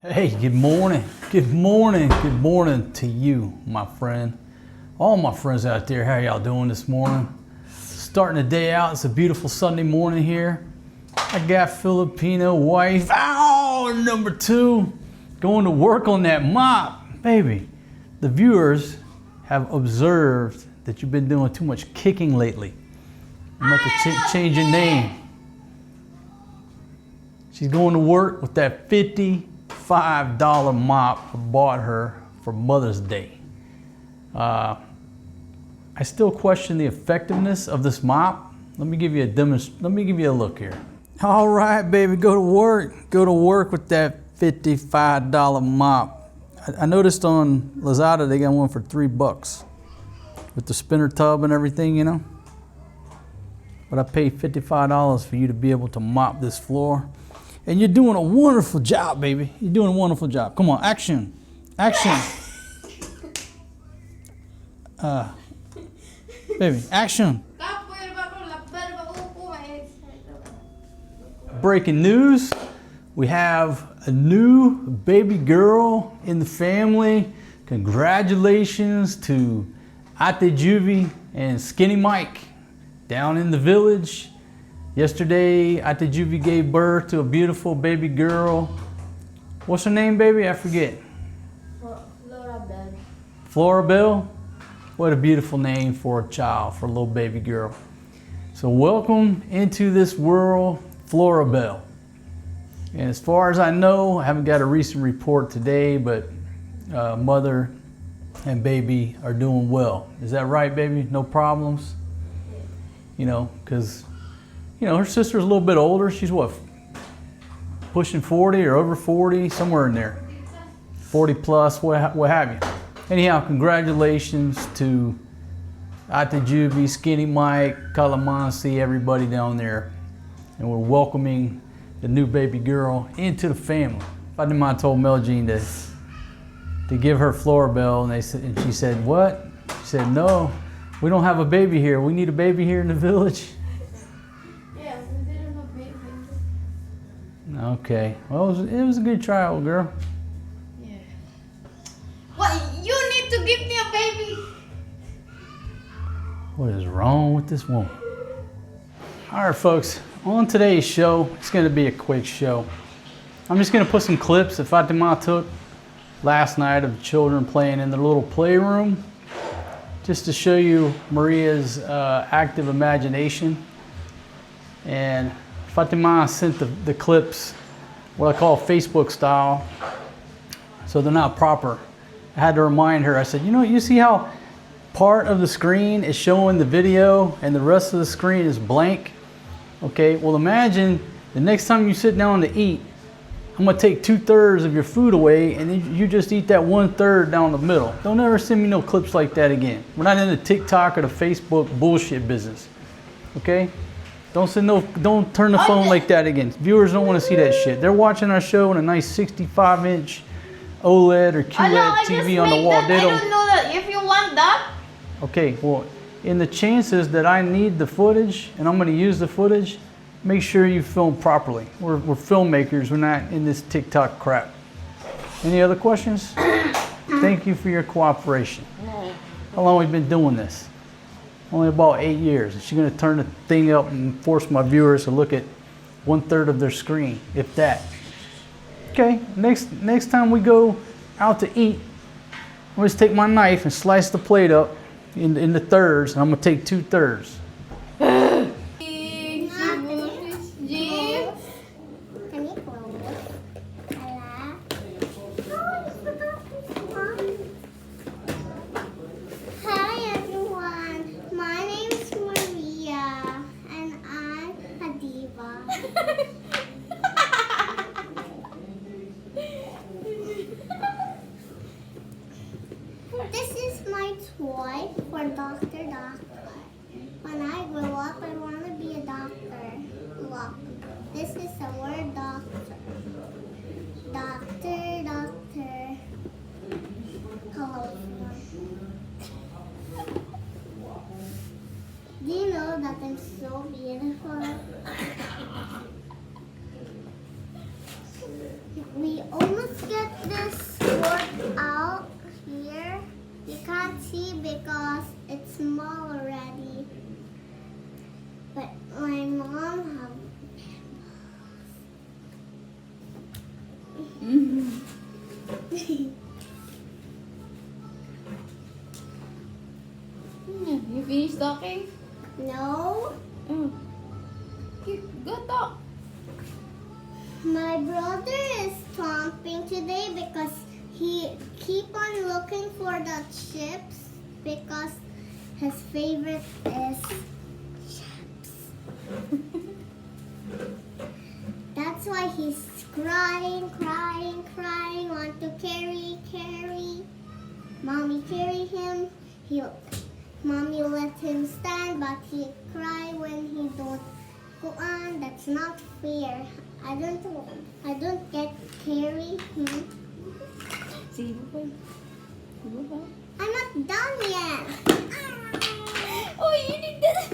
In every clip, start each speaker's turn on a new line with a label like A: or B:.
A: Hey, good morning. Good morning. Good morning to you, my friend. All my friends out there, how y'all doing this morning? Starting the day out. It's a beautiful Sunday morning here. I got Filipino wife, number 2, going to work on that mop. Baby, the viewers have observed that you've been doing too much kicking lately. I'm about to change your name. She's going to work with that $55 mop I bought her for Mother's Day. I still question the effectiveness of this mop. Let me give you a look here. All right, baby, go to work. Go to work with that $55 mop. I noticed on Lazada they got one for $3 with the spinner tub and everything, you know. But I paid $55 for you to be able to mop this floor. And you're doing a wonderful job, baby. You're doing a wonderful job. Come on, action. Action. Baby, action. Breaking news. We have a new baby girl in the family. Congratulations to Ate Juvie and Skinny Mike down in the village. Yesterday, Ate Juvie gave birth to a beautiful baby girl. What's her name, baby? I forget.
B: Florabelle.
A: Florabelle? What a beautiful name for a child, for a little baby girl. So welcome into this world, Florabelle. And as far as I know, I haven't got a recent report today, but mother and baby are doing well. Is that right, baby? No problems? You know, because her sister's a little bit older. She's what, pushing 40 or over 40, somewhere in there. 40 plus, what have you. Anyhow, congratulations to Ate Juvie, Skinny Mike, Calamansi, everybody down there. And we're welcoming the new baby girl into the family. Fatima told Meljean to give her Florabelle, and she said, what? She said, no, we don't have a baby here. We need a baby here in the village. Okay, well, it was a good trial, girl.
B: Yeah. Well, you need to give me a baby.
A: What is wrong with this woman? All right, folks, on today's show, it's going to be a quick show. I'm just going to put some clips that Fatima took last night of the children playing in their little playroom, just to show you Maria's active imagination. And Fatima sent the clips, what I call Facebook style, so they're not proper. I had to remind her, I said, you see how part of the screen is showing the video and the rest of the screen is blank? Okay, well imagine the next time you sit down to eat, I'm gonna take 2/3 of your food away and then you just eat that 1/3 down the middle. Don't ever send me no clips like that again. We're not in the TikTok or the Facebook bullshit business, okay? Don't turn the phone like that again. Viewers don't want to see that shit. They're watching our show on a nice 65-inch OLED or QLED TV on the wall.
B: I don't know that. If you want that.
A: Okay, well, in the chances that I need the footage and I'm going to use the footage, make sure you film properly. We're filmmakers. We're not in this TikTok crap. Any other questions? Thank you for your cooperation. How long have we been doing this? Only about 8 years. She's going to turn the thing up and force my viewers to look at 1/3 of their screen, if that. Okay, next time we go out to eat, I'm going to take my knife and slice the plate up in the thirds, and I'm going to take 2/3.
C: This is my toy for Dr. When I grow up, I want to be a doctor. Look, this is the word doctor. Doctor. Hello. Do you know that I'm so beautiful? We almost get
B: You finished talking?
C: No.
B: Oh. Go talk.
C: My brother is stomping today because he keep on looking for the chips because his favorite is chips. That's why he's crying, want to carry. Mommy carry him. Mommy let him stand, but he cry when he don't go on. That's not fair. I don't get carry him.
B: Sige po.
C: I'm not done yet.
B: Oh, you did that.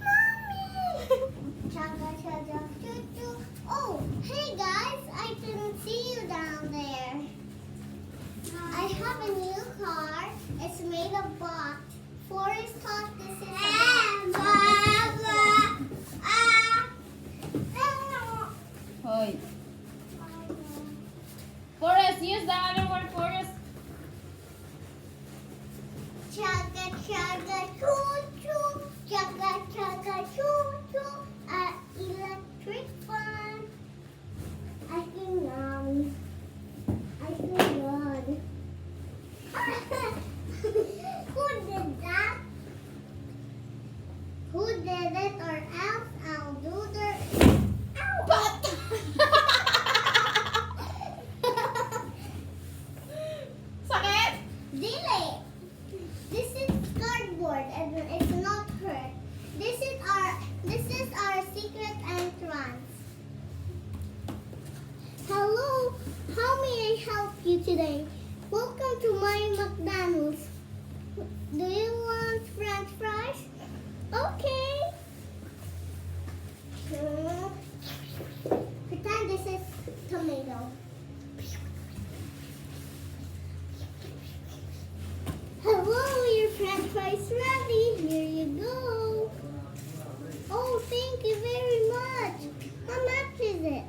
C: Mommy! Chaga, chaga, choo, choo. Oh, hey guys, I didn't see you down there. I have a new car. It's made of box. Forrest thought this is a
B: Hoy. Forrest, use the other word, Forrest.
C: Chaga, chaga, choo, choo. Chaga, chaga, choo, choo. Electric fan. I can run. Who did that? Who did it or else I'll do the... Ow!
B: Sakit?
C: Dili. This is cardboard and it's not hurt. This is our secret entrance. Hello, how may I help you today? Welcome to my McDonald's. Do you want French fries? Okay. Pretend this is tomato. Hello, your French fries ready. Here you go. Oh, thank you very much. How much is it?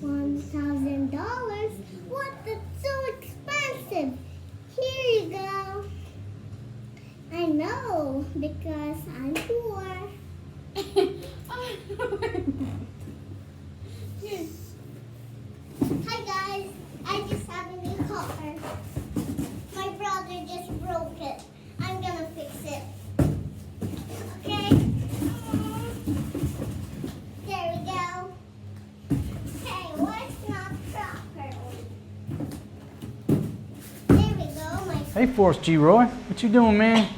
C: $1,000. What? That's so expensive. Here you go. I know, because I'm poor. Hi guys, I just have a new car. My brother just broke it. I'm gonna fix it. Okay? There we go. Okay, what's not properly? There we go, my
A: Hey, Forrest G. Roy, what you doing, man?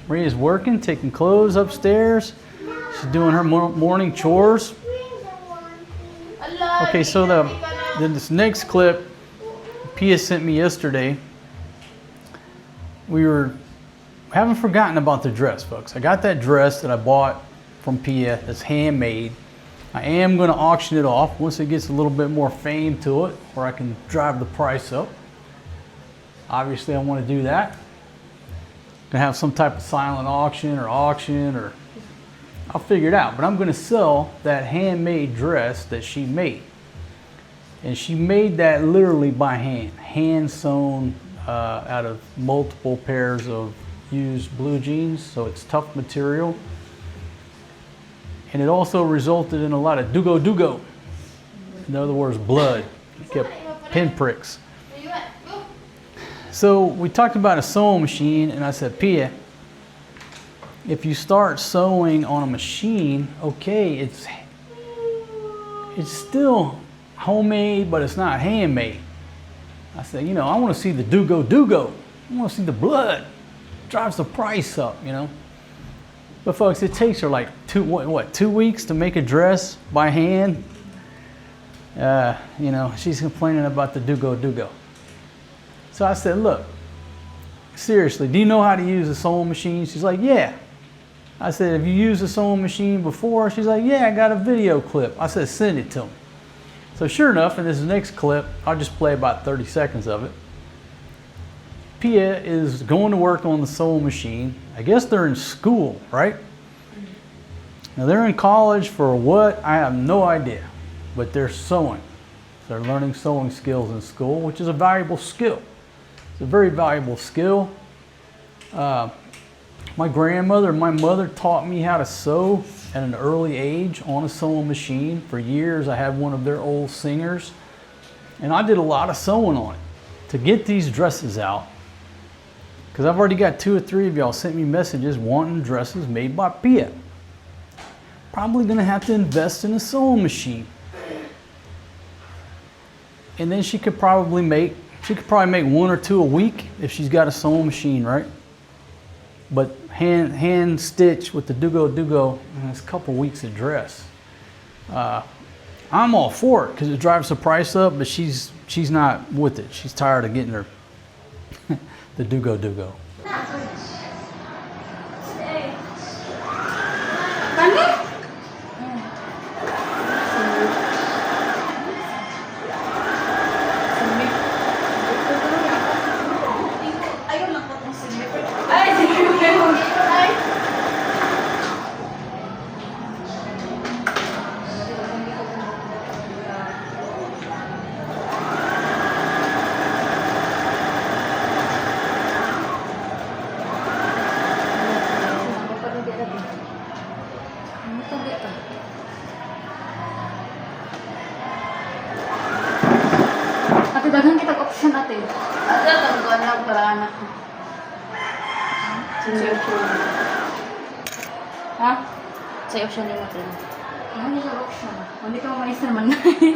A: Maria's working, taking clothes upstairs. She's doing her morning chores. Okay, so then this next clip, Pia sent me yesterday. We haven't forgotten about the dress, folks. I got that dress that I bought from Pia. It's handmade. I am going to auction it off once it gets a little bit more fame to it, where I can drive the price up. Obviously, I want to do that. Gonna have some type of silent auction, or I'll figure it out. But I'm gonna sell that handmade dress that she made. And she made that literally by hand sewn out of multiple pairs of used blue jeans. So it's tough material. And it also resulted in a lot of dugo. In other words, blood. It kept pinpricks. So we talked about a sewing machine, and I said, Pia, if you start sewing on a machine, okay, it's still homemade, but it's not handmade. I said, you know, I want to see the dugo. I want to see the blood. Drives the price up, you know. But folks, it takes her like 2 weeks to make a dress by hand. You know, she's complaining about the dugo. So I said, look, seriously, do you know how to use a sewing machine? She's like, yeah. I said, have you used a sewing machine before? She's like, yeah, I got a video clip. I said, send it to me. So sure enough, in this next clip, I'll just play about 30 seconds of it. Pia is going to work on the sewing machine. I guess they're in school, right? Now they're in college for what? I have no idea, but they're sewing. They're learning sewing skills in school, which is a valuable skill. It's a very valuable skill. My grandmother and my mother taught me how to sew at an early age on a sewing machine. For years, I had one of their old Singers, and I did a lot of sewing on it to get these dresses out. Because I've already got 2 or 3 of y'all sent me messages wanting dresses made by Pia. Probably gonna have to invest in a sewing machine. And then she could probably make 1 or 2 a week if she's got a sewing machine, right? But hand stitch with the Dugo, and it's a couple weeks of dress. I'm all for it because it drives the price up, but she's not with it. She's tired of getting her the Dugo.
D: Ate, daghan kita option ate. Ada tangguan lang para anak ko. Sa option. Ha? Sa option nila ate. Ano sa option? Hindi ka mais naman. Hindi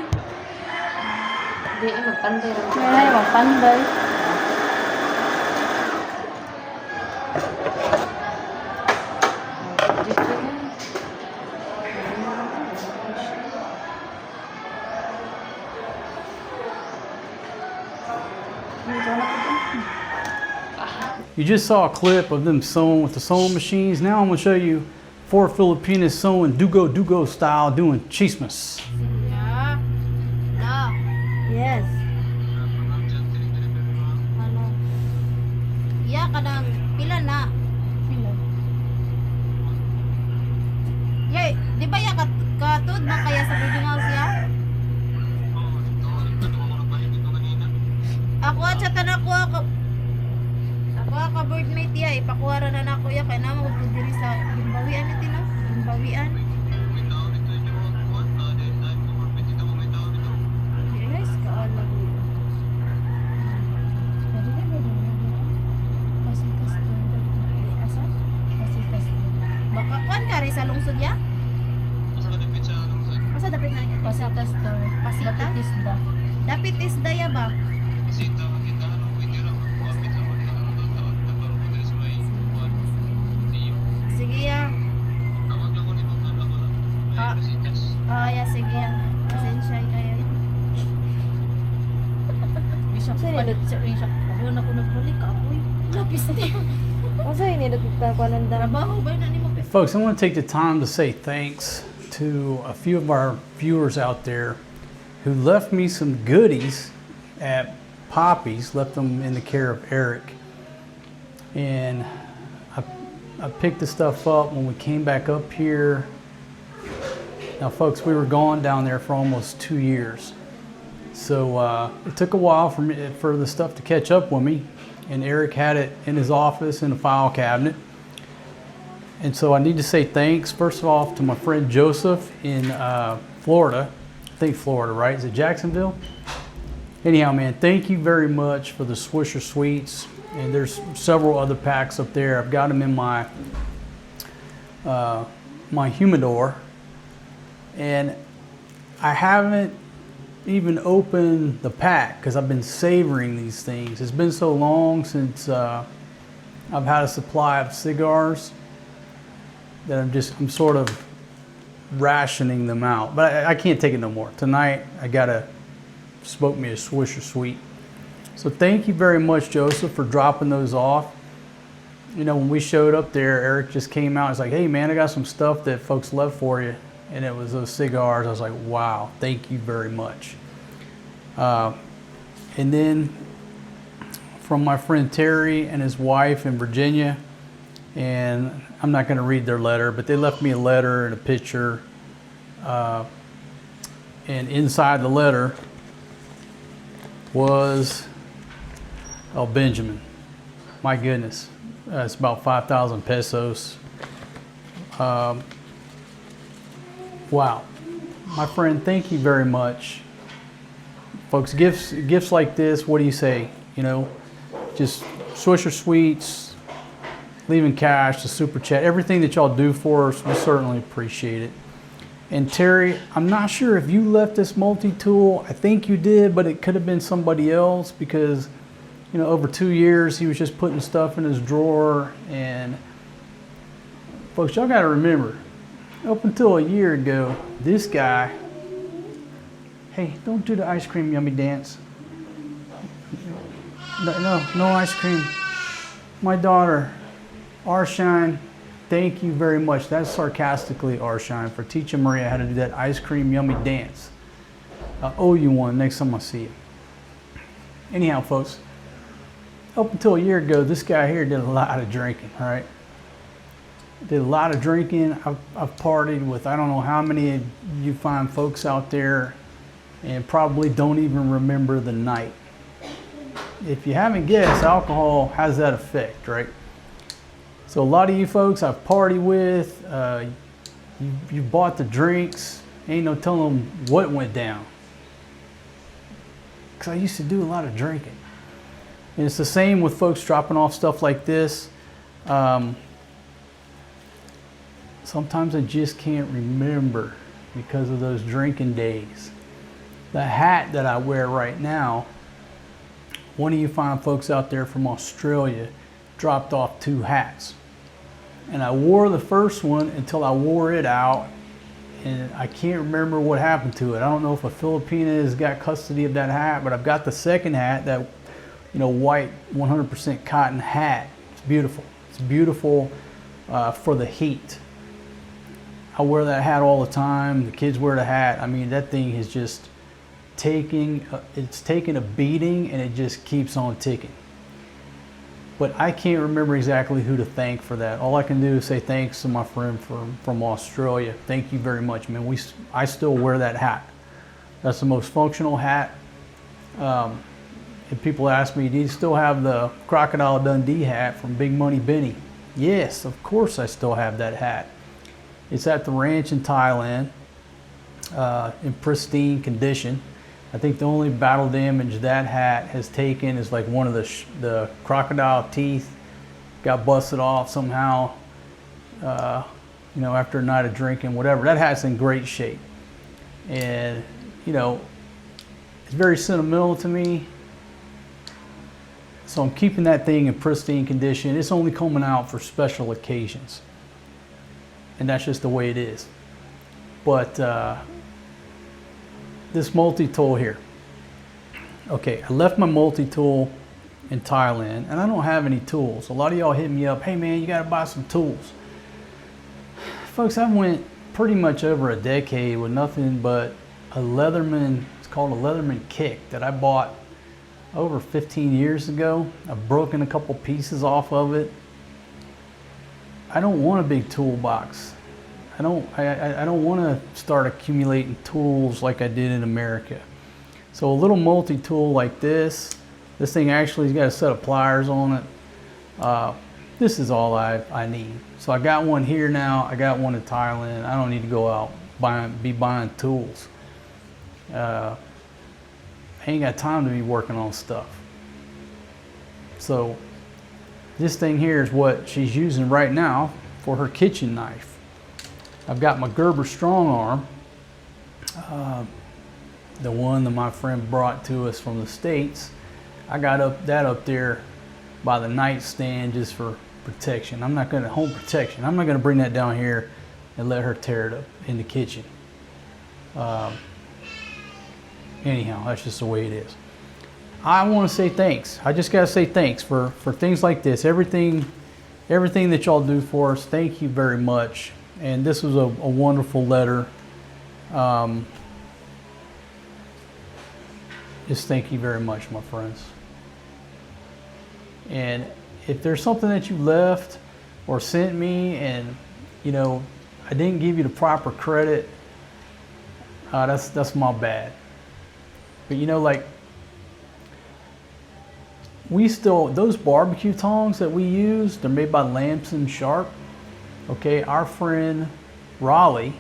D: ay magpanday lang. Ay, magpanday.
A: You just saw a clip of them sewing with the sewing machines. Now I'm gonna show you 4 Filipinas sewing Dugo style doing chismes.
B: Yeah. No.
D: Yes.
B: Ano? Yeah, kadang pila na. Yay, di ba ya katod ba kaya sa boarding house ya? Ako at sa tanak ko ka boardmate ya, ipakuwara na nako ya kay na magdiri sa gimbawian ni tino, gimbawian. Yes, kaala ko. Baka kuan ka rin sa lungsod ya? Asa dapit na niya?
D: Pasita store.
B: Pasita?
D: Isda.
B: Dapit isda ya ba? Sige ya. Ya sige ya. Pasensya kayo.
D: Bishop palit sa Bishop. Ako na ko nagbalik ako. Lapis din.
E: Masa ini nagkakakuan ng
B: Trabaho ba na nimo?
A: Folks, I want to take the time to say thanks to a few of our viewers out there who left me some goodies at Poppy's, left them in the care of Eric. And I picked the stuff up when we came back up here. Now, folks, we were gone down there for almost 2 years. So it took a while for the stuff to catch up with me. And Eric had it in his office in a file cabinet. And so I need to say thanks, first of all, to my friend Joseph in Florida. I think Florida, right? Is it Jacksonville? Anyhow, man, thank you very much for the Swisher Sweets. And there's several other packs up there. I've got them in my my humidor. And I haven't even opened the pack because I've been savoring these things. It's been so long since I've had a supply of cigars that I'm sort of rationing them out. But I can't take it no more. Tonight, I gotta smoke me a Swisher Sweet. So thank you very much, Joseph, for dropping those off. You know, when we showed up there, Eric just came out. He's like, hey, man, I got some stuff that folks left for you. And it was those cigars. I was like, wow, thank you very much. And then from my friend Terry and his wife in Virginia, and I'm not going to read their letter, but they left me a letter and a picture. And inside the letter was, oh, Benjamin. My goodness. It's about 5,000 pesos. Wow. My friend, thank you very much. Folks, gifts like this, what do you say? You know, just Swisher Sweets, leaving cash, the super chat, everything that y'all do for us, we certainly appreciate it. And Terry, I'm not sure if you left this multi-tool. I think you did, but it could have been somebody else because, you know, over 2 years, he was just putting stuff in his drawer. And folks, y'all got to remember, up until a year ago, this guy, hey, don't do the ice cream yummy dance. No ice cream. My daughter, Arshine, thank you very much. That's sarcastically, Arshine, for teaching Maria how to do that ice cream yummy dance. I owe you one next time I see you. Anyhow, folks, up until a year ago, this guy here did a lot of drinking, all right? Did a lot of drinking. I've partied with I don't know how many of you fine folks out there and probably don't even remember the night. If you haven't guessed, alcohol has that effect, right? So a lot of you folks I've partied with, you bought the drinks, ain't no telling them what went down. Because I used to do a lot of drinking. And it's the same with folks dropping off stuff like this. Sometimes I just can't remember because of those drinking days. The hat that I wear right now, one of you fine folks out there from Australia dropped off 2 hats. And I wore the first one until I wore it out, and I can't remember what happened to it. I don't know if a Filipina has got custody of that hat, but I've got the second hat, that, you know, white 100% cotton hat. It's beautiful. It's beautiful for the heat. I wear that hat all the time. The kids wear the hat. I mean, that thing is just taking a beating, and it just keeps on ticking. But I can't remember exactly who to thank for that. All I can do is say thanks to my friend from Australia. Thank you very much, man. I still wear that hat. That's the most functional hat. And people ask me, do you still have the Crocodile Dundee hat from Big Money Benny? Yes, of course I still have that hat. It's at the ranch in Thailand, in pristine condition. I think the only battle damage that hat has taken is like one of the crocodile teeth got busted off somehow, you know, after a night of drinking, whatever. That hat's in great shape. And, you know, it's very sentimental to me. So I'm keeping that thing in pristine condition. It's only coming out for special occasions. And that's just the way it is. But this multi-tool here. Okay, I left my multi-tool in Thailand, and I don't have any tools. A lot of y'all hit me up, hey man, you gotta buy some tools. Folks, I went pretty much over a decade with nothing but a Leatherman, it's called a Leatherman Kick, that I bought over 15 years ago. I've broken a couple pieces off of it. I don't want a big toolbox. I don't want to start accumulating tools like I did in America. So a little multi-tool like this thing actually has got a set of pliers on it. This is all I need. So I got one here now. I got one in Thailand. I don't need to go out buying tools. I ain't got time to be working on stuff. So this thing here is what she's using right now for her kitchen knife. I've got my Gerber Strong Arm, the one that my friend brought to us from the States. I got that up there by the nightstand just for protection. Home protection. I'm not gonna bring that down here and let her tear it up in the kitchen. Anyhow, that's just the way it is. I want to say thanks. I just gotta say thanks for things like this. Everything that y'all do for us. Thank you very much. And this was a wonderful letter. Just thank you very much, my friends. And if there's something that you left or sent me and, you know, I didn't give you the proper credit, that's my bad. But you know, like, we still, those barbecue tongs that we use, they're made by Lamson Sharp. Okay, our friend Raleigh,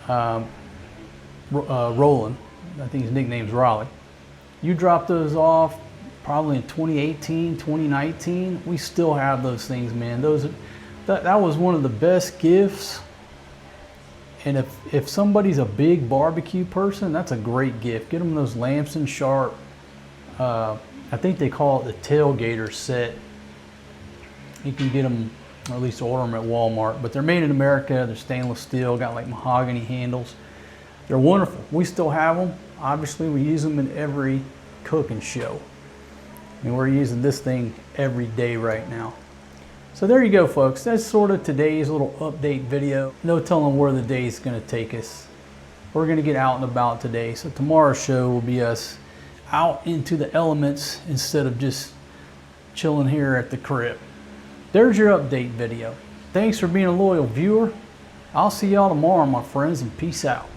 A: Roland, I think his nickname's Raleigh. You dropped those off probably in 2018, 2019. We still have those things, man. That was one of the best gifts. And if somebody's a big barbecue person, that's a great gift. Get them those Lamson Sharp. I think they call it the tailgater set. You can get them, or at least order them at Walmart. But they're made in America. They're stainless steel, got like mahogany handles. They're wonderful. We still have them. Obviously, we use them in every cooking show. And we're using this thing every day right now. So there you go, folks. That's sort of today's little update video. No telling where the day is going to take us. We're going to get out and about today. So tomorrow's show will be us out into the elements instead of just chilling here at the crib. There's your update video. Thanks for being a loyal viewer. I'll see y'all tomorrow, my friends, and peace out.